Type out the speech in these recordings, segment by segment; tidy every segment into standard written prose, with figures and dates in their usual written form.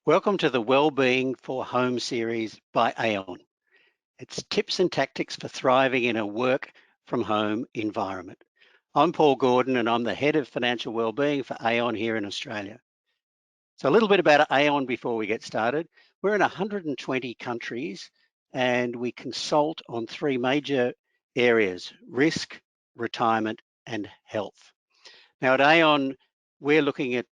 Welcome to the Wellbeing for Home series by Aon. It's tips and tactics for thriving in a work from home environment. I'm Paul Gordon and I'm the Head of Financial Wellbeing for Aon here in Australia. So a little bit about Aon before we get started. We're in 120 countries and we consult on three major areas: risk, retirement and health. Now at Aon, we're looking at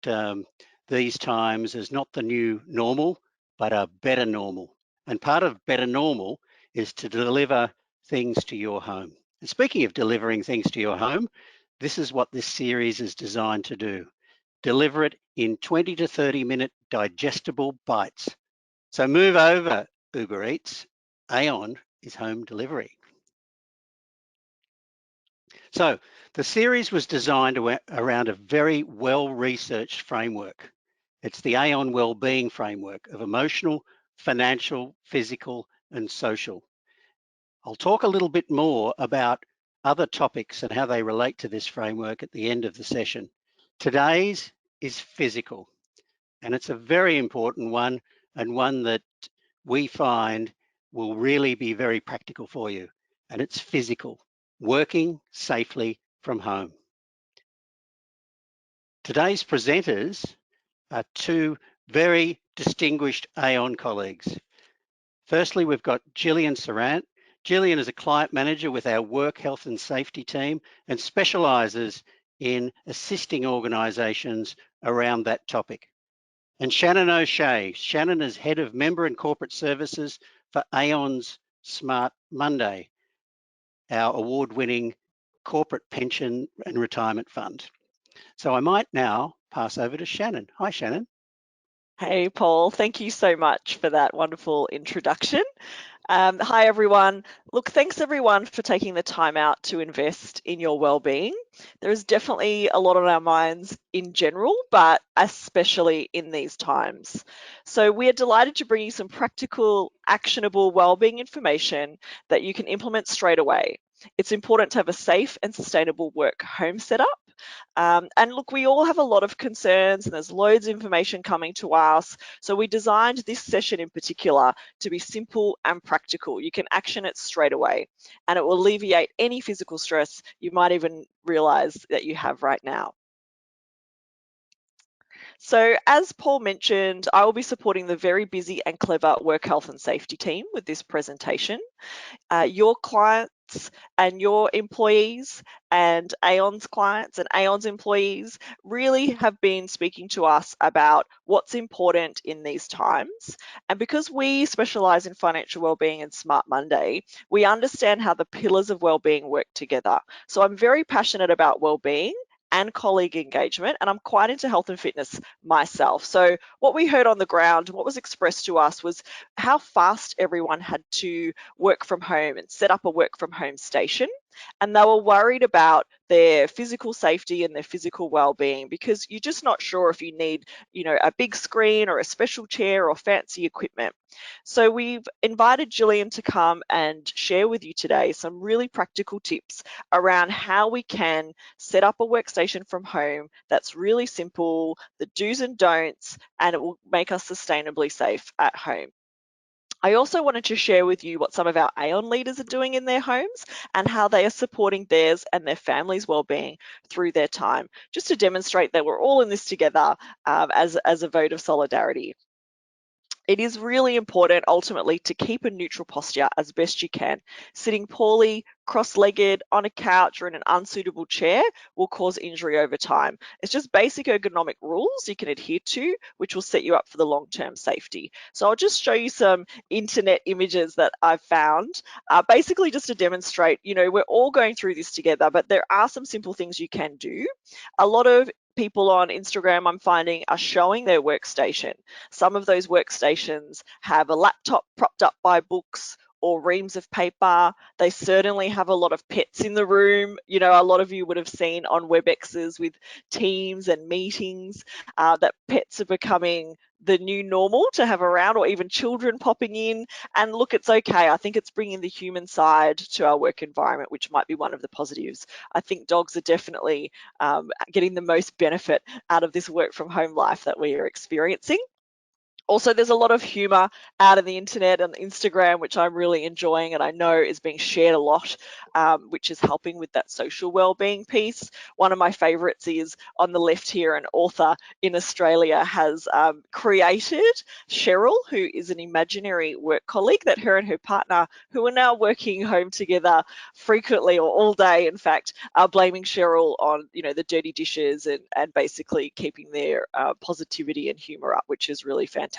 these times as not the new normal, but a better normal. And part of better normal is to deliver things to your home. And speaking of delivering things to your home, this is what this series is designed to do. Deliver it in 20 to 30-minute digestible bites. So move over, Uber Eats. Aon is home delivery. So the series was designed around a very well-researched framework. It's the Aon Wellbeing Framework of emotional, financial, physical, and social. I'll talk a little bit more about other topics and how they relate to this framework at the end of the session. Today's is physical, and it's a very important one and one that we find will really be very practical for you. And it's physical. Working safely from home. Today's presenters are two very distinguished Aon colleagues. Firstly, we've got Gillian Sarant. Gillian is a client manager with our work health and safety team and specialises in assisting organisations around that topic. And Shannon O'Shea. Shannon is head of member and corporate services for Aon's Smart Monday, our award-winning corporate pension and retirement fund. So I might now pass over to Shannon. Hi, Shannon. Hey, Paul. Thank you so much for that wonderful introduction. Hi, everyone. Look, thanks everyone for taking the time out to invest in your well-being. There is definitely a lot on our minds in general, but especially in these times. So we are delighted to bring you some practical, actionable well-being information that you can implement straight away. It's important to have a safe and sustainable work home setup. And look, we all have a lot of concerns and there's loads of information coming to us. So we designed this session in particular to be simple and practical. You can action it straight away and it will alleviate any physical stress you might even realize that you have right now. So as Paul mentioned, I will be supporting the very busy and clever work health and safety team with this presentation. Your clients and your employees and Aon's clients and Aon's employees really have been speaking to us about what's important in these times. And because we specialise in financial wellbeing and Smart Monday, we understand how the pillars of wellbeing work together. So I'm very passionate about wellbeing and colleague engagement, and I'm quite into health and fitness myself. So what we heard on the ground, what was expressed to us was how fast everyone had to work from home and set up a work from home station. And they were worried about their physical safety and their physical well-being because you're just not sure if you need, a big screen or a special chair or fancy equipment. So we've invited Gillian to come and share with you today some really practical tips around how we can set up a workstation from home that's really simple, the do's and don'ts, and it will make us sustainably safe at home. I also wanted to share with you what some of our Aon leaders are doing in their homes and how they are supporting theirs and their families' wellbeing through their time, just to demonstrate that we're all in this together as a vote of solidarity. It is really important ultimately to keep a neutral posture as best you can. Sitting poorly, cross-legged, on a couch or in an unsuitable chair will cause injury over time. It's just basic ergonomic rules you can adhere to, which will set you up for the long-term safety. So I'll just show you some internet images that I've found, basically just to demonstrate, we're all going through this together, but there are some simple things you can do. A lot of people on Instagram I'm finding are showing their workstation. Some of those workstations have a laptop propped up by books or reams of paper. They certainly have a lot of pets in the room. A lot of you would have seen on WebExes with Teams and meetings that pets are becoming the new normal to have around, or even children popping in. And look, it's okay. I think it's bringing the human side to our work environment, which might be one of the positives. I think dogs are definitely getting the most benefit out of this work from home life that we are experiencing. Also, there's a lot of humor out on the internet and Instagram, which I'm really enjoying and I know is being shared a lot, which is helping with that social well-being piece. One of my favorites is on the left here, an author in Australia has created Cheryl, who is an imaginary work colleague that her and her partner, who are now working home together frequently or all day, in fact, are blaming Cheryl on, the dirty dishes and basically keeping their positivity and humor up, which is really fantastic.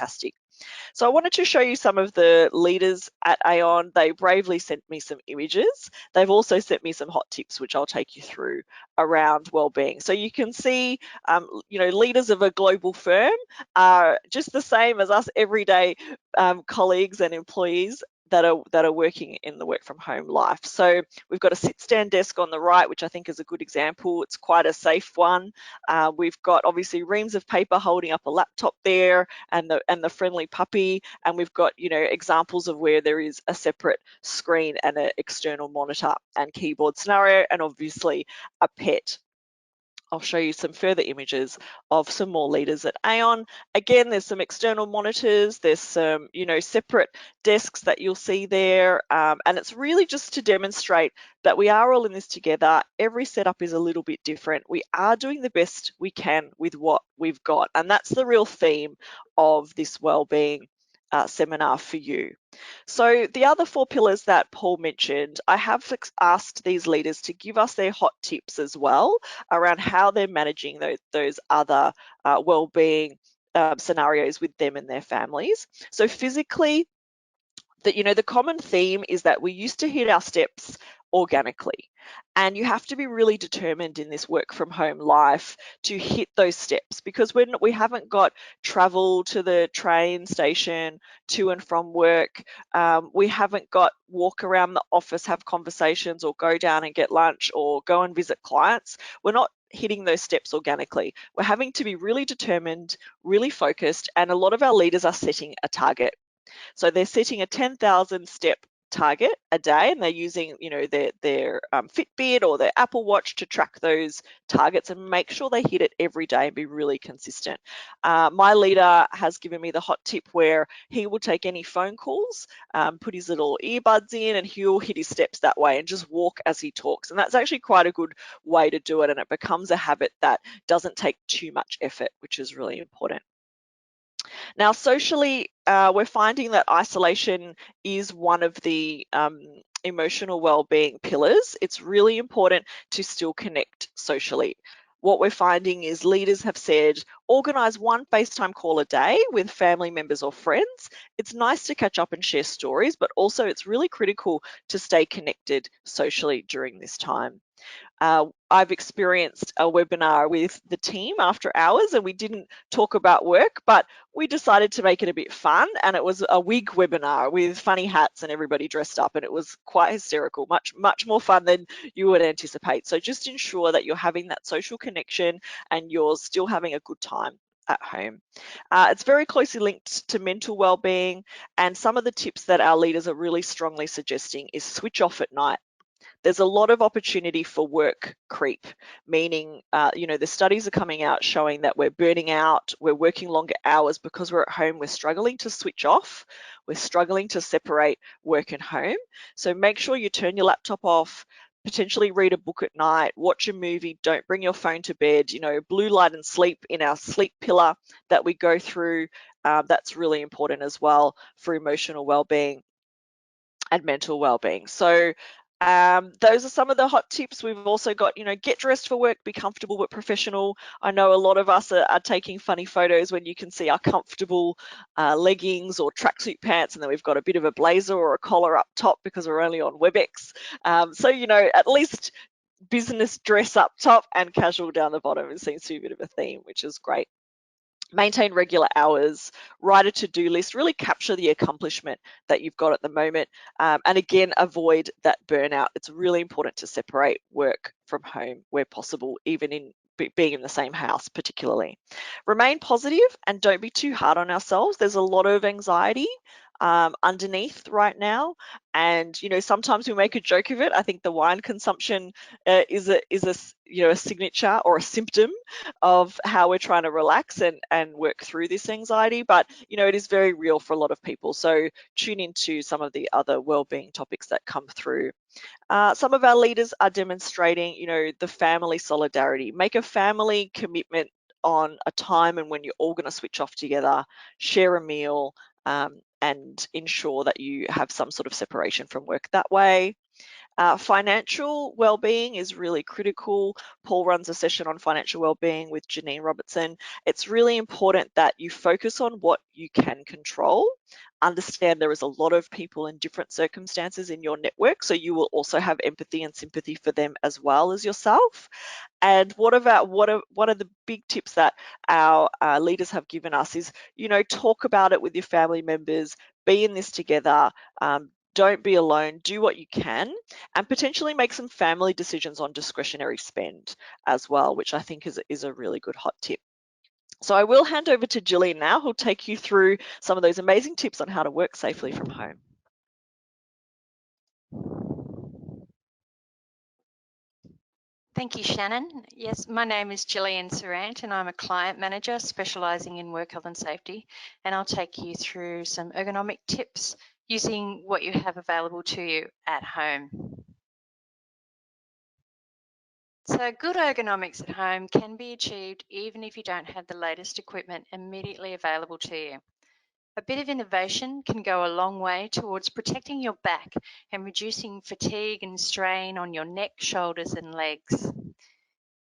So I wanted to show you some of the leaders at Aon. They bravely sent me some images. They've also sent me some hot tips, which I'll take you through around wellbeing. So you can see, leaders of a global firm are just the same as us everyday colleagues and employees that are working in the work from home life. So we've got a sit stand desk on the right, which I think is a good example. It's quite a safe one. We've got obviously reams of paper holding up a laptop there, and the friendly puppy, and we've got examples of where there is a separate screen and an external monitor and keyboard scenario, and obviously a pet. I'll show you some further images of some more leaders at Aon. Again, there's some external monitors, there's some, separate desks that you'll see there. And it's really just to demonstrate that we are all in this together. Every setup is a little bit different. We are doing the best we can with what we've got. And that's the real theme of this wellbeing seminar for you. So the other 4 pillars that Paul mentioned, I have asked these leaders to give us their hot tips as well around how they're managing those other wellbeing scenarios with them and their families. So physically, the common theme is that we used to hit our steps organically, and you have to be really determined in this work from home life to hit those steps, because when we haven't got travel to the train station to and from work, we haven't got walk around the office, have conversations, or go down and get lunch, or go and visit clients. We're not hitting those steps organically. We're having to be really determined, really focused, and a lot of our leaders are setting a target. So they're setting a 10,000 step target a day, and they're using, their Fitbit or their Apple Watch to track those targets and make sure they hit it every day and be really consistent. My leader has given me the hot tip where he will take any phone calls, put his little earbuds in, and he'll hit his steps that way and just walk as he talks. And that's actually quite a good way to do it, and it becomes a habit that doesn't take too much effort, which is really important. Now, socially, we're finding that isolation is one of the emotional well-being pillars. It's really important to still connect socially. What we're finding is leaders have said, organise one FaceTime call a day with family members or friends. It's nice to catch up and share stories, but also it's really critical to stay connected socially during this time. I've experienced a webinar with the team after hours, and we didn't talk about work, but we decided to make it a bit fun, and it was a wig webinar with funny hats and everybody dressed up, and it was quite hysterical, much more fun than you would anticipate. So just ensure that you're having that social connection and you're still having a good time at home. It's very closely linked to mental well-being, and some of the tips that our leaders are really strongly suggesting is switch off at night. There's a lot of opportunity for work creep, meaning, the studies are coming out showing that we're burning out, we're working longer hours because we're at home, we're struggling to switch off, we're struggling to separate work and home. So make sure you turn your laptop off, potentially read a book at night, watch a movie, don't bring your phone to bed, blue light and sleep in our sleep pillar that we go through. That's really important as well for emotional well-being and mental well-being. So those are some of the hot tips. We've also got, get dressed for work, be comfortable but professional. I know a lot of us are taking funny photos when you can see our comfortable leggings or tracksuit pants, and then we've got a bit of a blazer or a collar up top because we're only on WebEx. So, at least business dress up top and casual down the bottom. It seems to be a bit of a theme, which is great. Maintain regular hours, write a to-do list, really capture the accomplishment that you've got at the moment. And again, avoid that burnout. It's really important to separate work from home where possible, even in being in the same house particularly. Remain positive and don't be too hard on ourselves. There's a lot of anxiety underneath right now. And sometimes we make a joke of it. I think the wine consumption is a signature or a symptom of how we're trying to relax and work through this anxiety. But it is very real for a lot of people. So tune into some of the other wellbeing topics that come through. Some of our leaders are demonstrating, the family solidarity. Make a family commitment on a time and when you're all going to switch off together, share a meal, and ensure that you have some sort of separation from work that way. Financial well-being is really critical. Paul runs a session on financial well-being with Janine Robertson. It's really important that you focus on what you can control. Understand there is a lot of people in different circumstances in your network, so you will also have empathy and sympathy for them as well as yourself. And what are the big tips that our leaders have given us is, talk about it with your family members, be in this together, don't be alone, do what you can, and potentially make some family decisions on discretionary spend as well, which I think is a really good hot tip. So I will hand over to Gillian now, who'll take you through some of those amazing tips on how to work safely from home. Thank you, Shannon. Yes, my name is Gillian Sarant and I'm a client manager specialising in work health and safety, and I'll take you through some ergonomic tips using what you have available to you at home. So good ergonomics at home can be achieved even if you don't have the latest equipment immediately available to you. A bit of innovation can go a long way towards protecting your back and reducing fatigue and strain on your neck, shoulders and legs.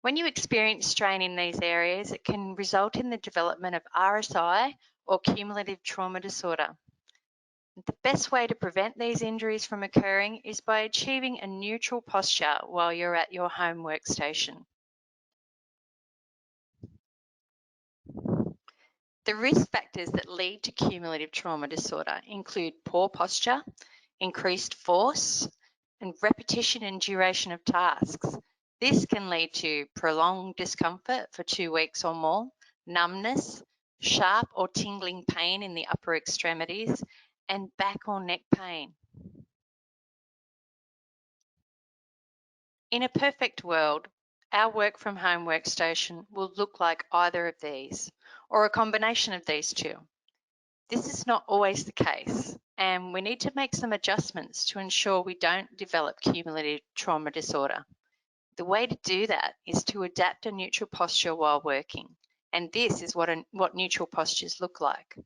When you experience strain in these areas, it can result in the development of RSI or cumulative trauma disorder. The best way to prevent these injuries from occurring is by achieving a neutral posture while you're at your home workstation. The risk factors that lead to cumulative trauma disorder include poor posture, increased force, and repetition and duration of tasks. This can lead to prolonged discomfort for 2 weeks or more, numbness, sharp or tingling pain in the upper extremities, and back or neck pain. In a perfect world, our work from home workstation will look like either of these, or a combination of these two. This is not always the case, and we need to make some adjustments to ensure we don't develop cumulative trauma disorder. The way to do that is to adapt a neutral posture while working, and this is what neutral postures look like.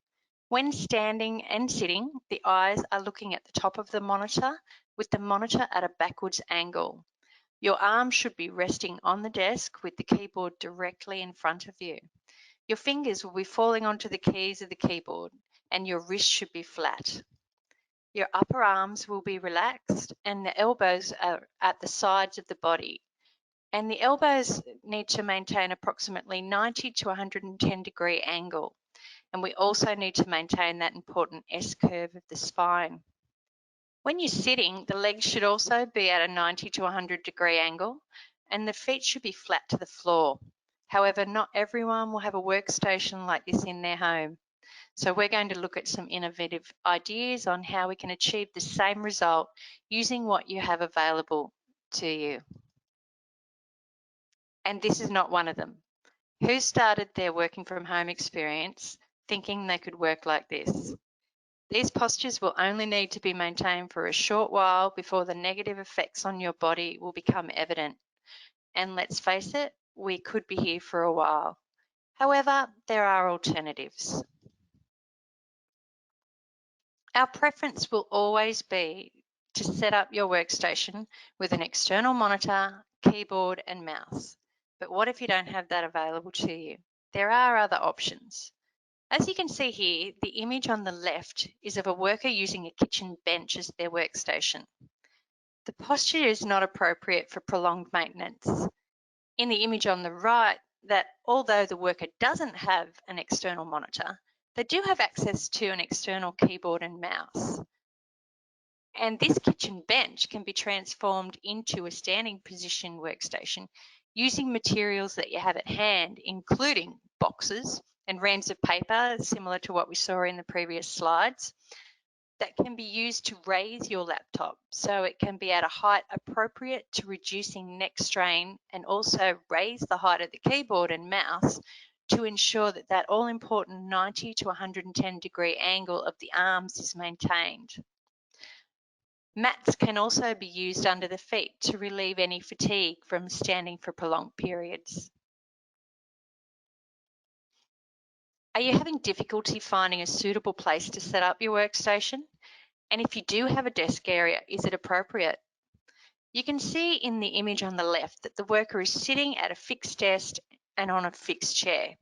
When standing and sitting, the eyes are looking at the top of the monitor with the monitor at a backwards angle. Your arms should be resting on the desk with the keyboard directly in front of you. Your fingers will be falling onto the keys of the keyboard and your wrist should be flat. Your upper arms will be relaxed and the elbows are at the sides of the body. And the elbows need to maintain approximately 90 to 110 degree angle. And we also need to maintain that important S-curve of the spine. When you're sitting, the legs should also be at a 90 to 100 degree angle and the feet should be flat to the floor. However, not everyone will have a workstation like this in their home. So we're going to look at some innovative ideas on how we can achieve the same result using what you have available to you. And this is not one of them. Who started their working from home experience thinking they could work like this? These postures will only need to be maintained for a short while before the negative effects on your body will become evident. And let's face it, we could be here for a while. However, there are alternatives. Our preference will always be to set up your workstation with an external monitor, keyboard and mouse. But what if you don't have that available to you? There are other options. As you can see here, the image on the left is of a worker using a kitchen bench as their workstation. The posture is not appropriate for prolonged maintenance. In the image on the right, that although the worker doesn't have an external monitor, they do have access to an external keyboard and mouse. And this kitchen bench can be transformed into a standing position workstation using materials that you have at hand, including boxes and reams of paper, similar to what we saw in the previous slides, that can be used to raise your laptop so it can be at a height appropriate to reducing neck strain, and also raise the height of the keyboard and mouse to ensure that that all-important 90 to 110 degree angle of the arms is maintained. Mats can also be used under the feet to relieve any fatigue from standing for prolonged periods. Are you having difficulty finding a suitable place to set up your workstation? And if you do have a desk area, is it appropriate? You can see in the image on the left that the worker is sitting at a fixed desk and on a fixed chair.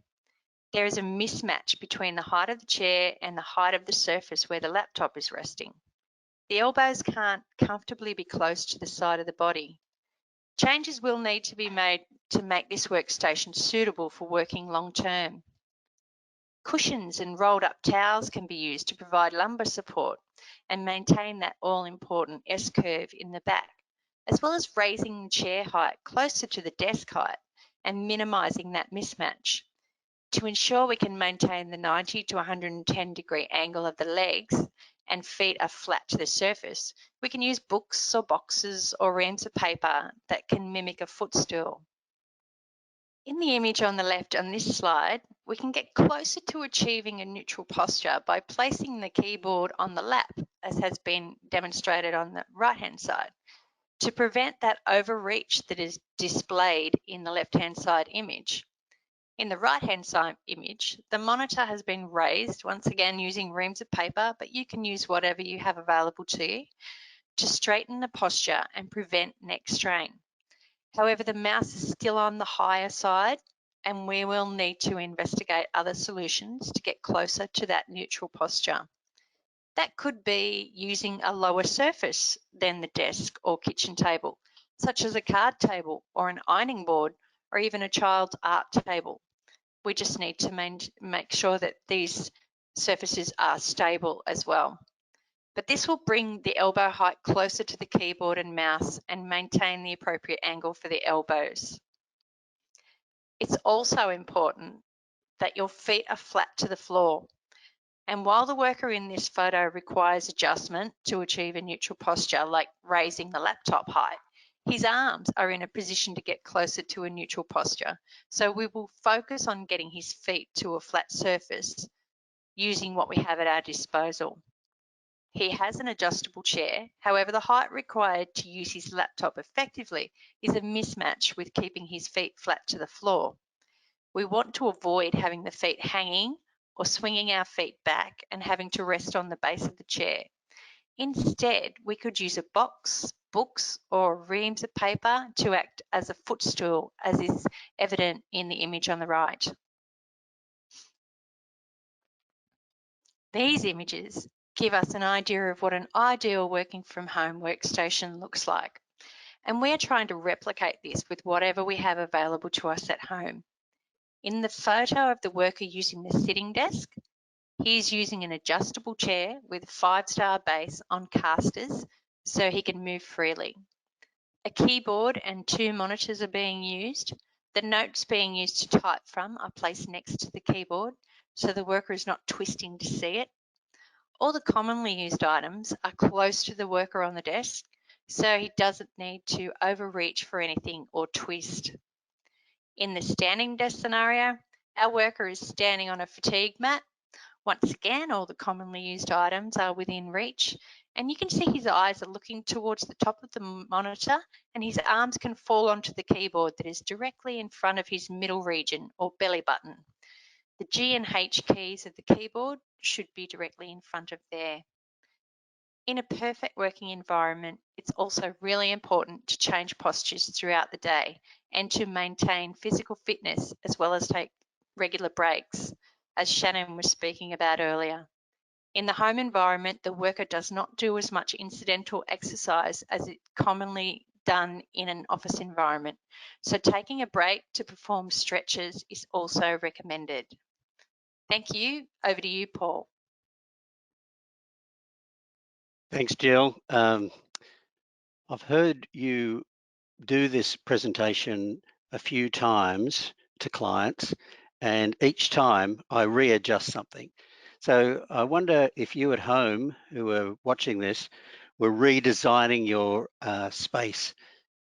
There is a mismatch between the height of the chair and the height of the surface where the laptop is resting. The elbows can't comfortably be close to the side of the body. Changes will need to be made to make this workstation suitable for working long term. Cushions and rolled up towels can be used to provide lumbar support and maintain that all-important S-curve in the back, as well as raising the chair height closer to the desk height and minimising that mismatch. To ensure we can maintain the 90 to 110 degree angle of the legs and feet are flat to the surface, we can use books or boxes or reams of paper that can mimic a footstool. In the image on the left on this slide, we can get closer to achieving a neutral posture by placing the keyboard on the lap, as has been demonstrated on the right-hand side, to prevent that overreach that is displayed in the left-hand side image. In the right-hand side image, the monitor has been raised, once again using reams of paper, but you can use whatever you have available to you, to straighten the posture and prevent neck strain. However, the mouse is still on the higher side, and we will need to investigate other solutions to get closer to that neutral posture. That could be using a lower surface than the desk or kitchen table, such as a card table or an ironing board, or even a child's art table. We just need to make sure that these surfaces are stable as well. But this will bring the elbow height closer to the keyboard and mouse and maintain the appropriate angle for the elbows. It's also important that your feet are flat to the floor. And while the worker in this photo requires adjustment to achieve a neutral posture, like raising the laptop height, his arms are in a position to get closer to a neutral posture. So we will focus on getting his feet to a flat surface using what we have at our disposal. He has an adjustable chair. However, the height required to use his laptop effectively is a mismatch with keeping his feet flat to the floor. We want to avoid having the feet hanging or swinging our feet back and having to rest on the base of the chair. Instead, we could use a box, books, or reams of paper to act as a footstool, as is evident in the image on the right. These images give us an idea of what an ideal working from home workstation looks like. And we're trying to replicate this with whatever we have available to us at home. In the photo of the worker using the sitting desk, he's using an adjustable chair with a 5-star base on casters so he can move freely. A keyboard and 2 monitors are being used. The notes being used to type from are placed next to the keyboard so the worker is not twisting to see it. All the commonly used items are close to the worker on the desk, so he doesn't need to overreach for anything or twist. In the standing desk scenario, our worker is standing on a fatigue mat. Once again, all the commonly used items are within reach, and you can see his eyes are looking towards the top of the monitor, and his arms can fall onto the keyboard that is directly in front of his middle region or belly button. The G and H keys of the keyboard should be directly in front of there. In a perfect working environment, it's also really important to change postures throughout the day and to maintain physical fitness as well as take regular breaks, as Shannon was speaking about earlier. In the home environment, the worker does not do as much incidental exercise as it's commonly done in an office environment, so taking a break to perform stretches is also recommended. Thank you. Over to you, Paul. Thanks, Jill. I've heard you do this presentation a few times to clients, and each time I readjust something. So I wonder if you at home who are watching this were redesigning your space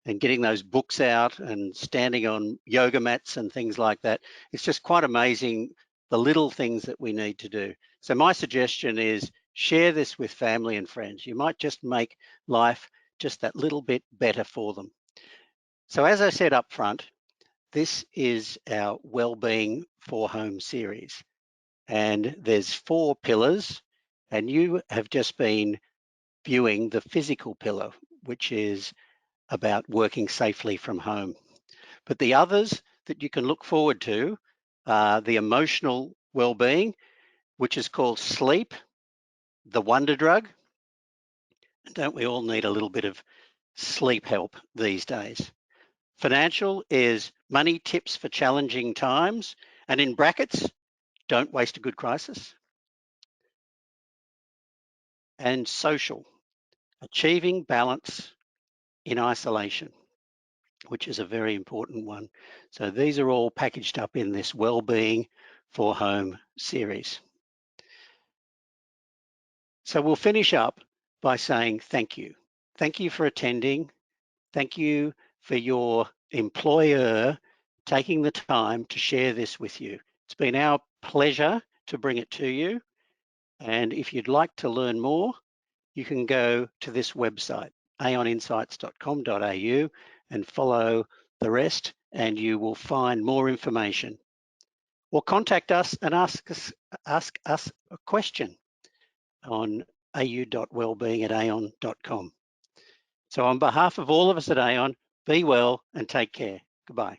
and getting those books out and standing on yoga mats and things like that. It's just quite amazing the little things that we need to do. So my suggestion is share this with family and friends. You might just make life just that little bit better for them. So as I said up front, this is our Wellbeing for Home series. And there's 4 pillars, and you have just been viewing the physical pillar, which is about working safely from home. But the others that you can look forward to are the emotional well-being, which is called sleep, the wonder drug. Don't we all need a little bit of sleep help these days? Financial is money tips for challenging times, and in brackets, don't waste a good crisis. And social, achieving balance in isolation, which is a very important one. So these are all packaged up in this Wellbeing for Home series. So we'll finish up by saying thank you. Thank you for attending. Thank you for your employer taking the time to share this with you. It's been our pleasure to bring it to you. And if you'd like to learn more, you can go to this website, aoninsights.com.au, and follow the rest, and you will find more information. Or contact us and ask us a question on au.wellbeing@aon.com. So on behalf of all of us at Aon, be well and take care. Goodbye.